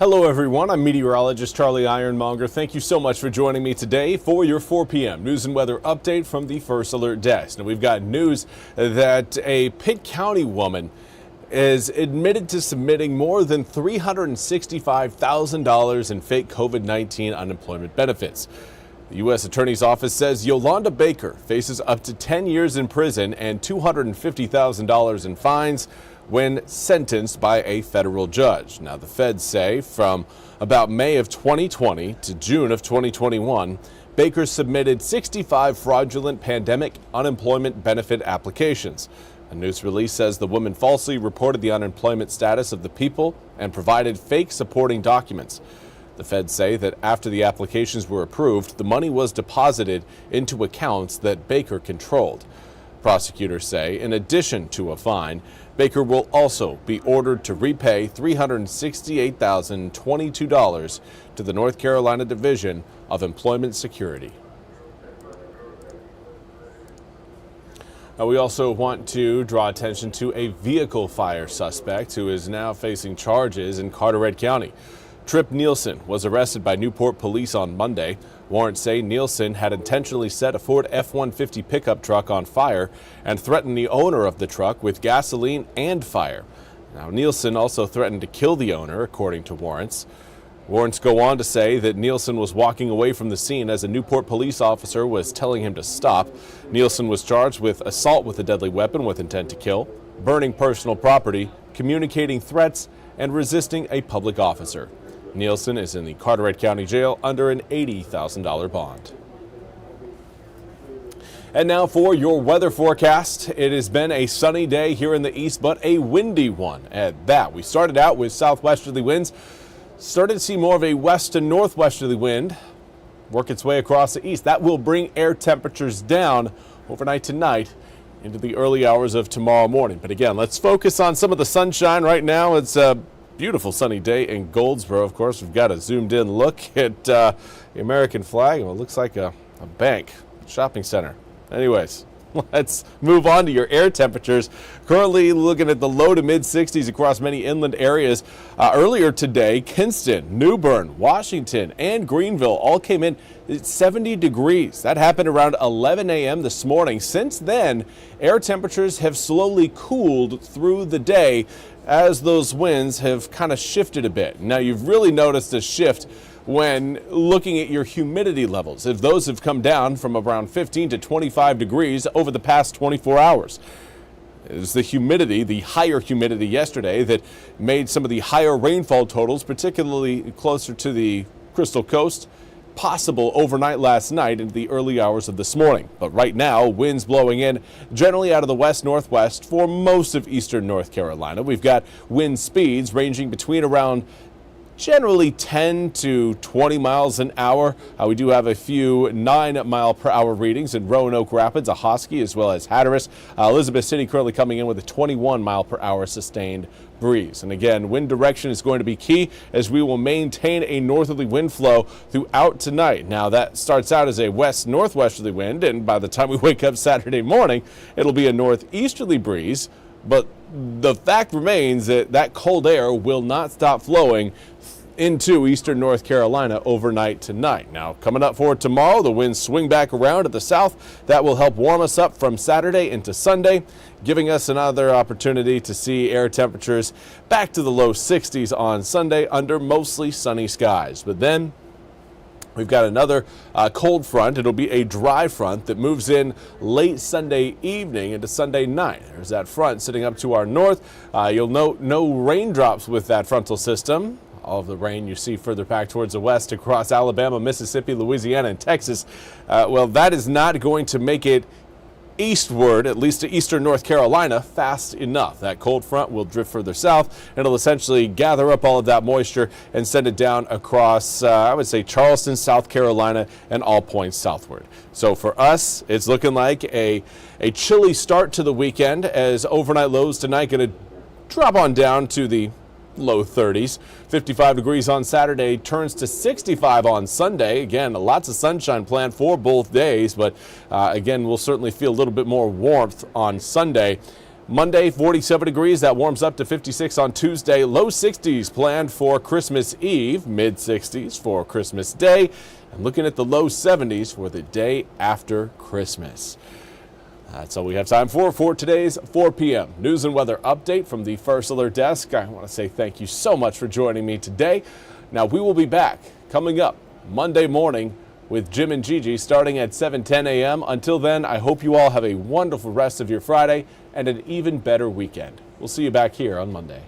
Hello everyone, I'm Meteorologist Charlie Ironmonger. Thank you so much for joining me today for your 4 p.m. news and weather update from the First Alert Desk. Now we've got news that a Pitt County woman is admitted to submitting more than $365,000 in fake COVID-19 unemployment benefits. The U.S. Attorney's Office says Yolanda Baker faces up to 10 years in prison and $250,000 in fines when sentenced by a federal judge. Now, the feds say from about May of 2020 to June of 2021, Baker submitted 65 fraudulent pandemic unemployment benefit applications. A news release says the woman falsely reported the unemployment status of the people and provided fake supporting documents. The feds say that after the applications were approved, the money was deposited into accounts that Baker controlled. Prosecutors say, in addition to a fine, Baker will also be ordered to repay $368,022 to the North Carolina Division of Employment Security. We also want to draw attention to a vehicle fire suspect who is now facing charges in Carteret County. Tripp Nielsen was arrested by Newport police on Monday. Warrants say Nielsen had intentionally set a Ford F-150 pickup truck on fire and threatened the owner of the truck with gasoline and fire. Now, Nielsen also threatened to kill the owner, according to warrants. Warrants go on to say that Nielsen was walking away from the scene as a Newport police officer was telling him to stop. Nielsen was charged with assault with a deadly weapon with intent to kill, burning personal property, communicating threats, and resisting a public officer. Nielsen is in the Carteret County Jail under an $80,000 bond. And now for your weather forecast. It has been a sunny day here in the east, but a windy one at that. We started out with southwesterly winds, started to see more of a west to northwesterly wind work its way across the east. That will bring air temperatures down overnight tonight into the early hours of tomorrow morning. But again, let's focus on some of the sunshine right now. It's a beautiful sunny day in Goldsboro. Of course, we've got a zoomed in look at the American flag. It looks like a bank, shopping center. Anyways, let's move on to your air temperatures. Currently looking at the low to mid 60s across many inland areas. Earlier today, Kinston, New Bern, Washington, and Greenville all came in at 70 degrees. That happened around 11 a.m. this morning. Since then, air temperatures have slowly cooled through the day as those winds have kind of shifted a bit. Now, you've really noticed a shift when looking at your humidity levels, if those have come down from around 15 to 25 degrees over the past 24 hours. It was the humidity, the higher humidity yesterday, that made some of the higher rainfall totals, particularly closer to the Crystal Coast, possible overnight last night into the early hours of this morning. But right now, winds blowing in generally out of the west-northwest for most of eastern North Carolina. We've got wind speeds ranging between around generally 10 to 20 miles an hour. We do have a few 9-mile-per-hour readings in Roanoke Rapids, Ahoskie, as well as Hatteras. Elizabeth City currently coming in with a 21-mile-per-hour sustained breeze. And again, wind direction is going to be key as we will maintain a northerly wind flow throughout tonight. Now, that starts out as a west-northwesterly wind, and by the time we wake up Saturday morning, it'll be a northeasterly breeze. But the fact remains that that cold air will not stop flowing into eastern North Carolina overnight tonight. Now, coming up for tomorrow, the winds swing back around to the south. That will help warm us up from Saturday into Sunday, giving us another opportunity to see air temperatures back to the low 60s on Sunday under mostly sunny skies. But then we've got another cold front. It'll be a dry front that moves in late Sunday evening into Sunday night. There's that front sitting up to our north. You'll note no raindrops with that frontal system. All of the rain you see further back towards the west across Alabama, Mississippi, Louisiana, and Texas. Well, that is not going to make it eastward, at least to eastern North Carolina, fast enough. That cold front will drift further south. It'll essentially gather up all of that moisture and send it down across, I would say, Charleston, South Carolina, and all points southward. So for us, it's looking like a chilly start to the weekend, as overnight lows tonight going to drop on down to the low 30s. 55 degrees on Saturday, turns to 65 on Sunday. Again, lots of sunshine planned for both days, but again, we'll certainly feel a little bit more warmth on Sunday. Monday, 47 degrees. That warms up to 56 on Tuesday. Low 60s planned for Christmas Eve, mid 60s for Christmas Day, and looking at the low 70s for the day after Christmas. That's all we have time for today's 4 p.m. news and weather update from the First Alert Desk. I want to say thank you so much for joining me today. Now, we will be back coming up Monday morning with Jim and Gigi starting at 7:10 a.m. Until then, I hope you all have a wonderful rest of your Friday and an even better weekend. We'll see you back here on Monday.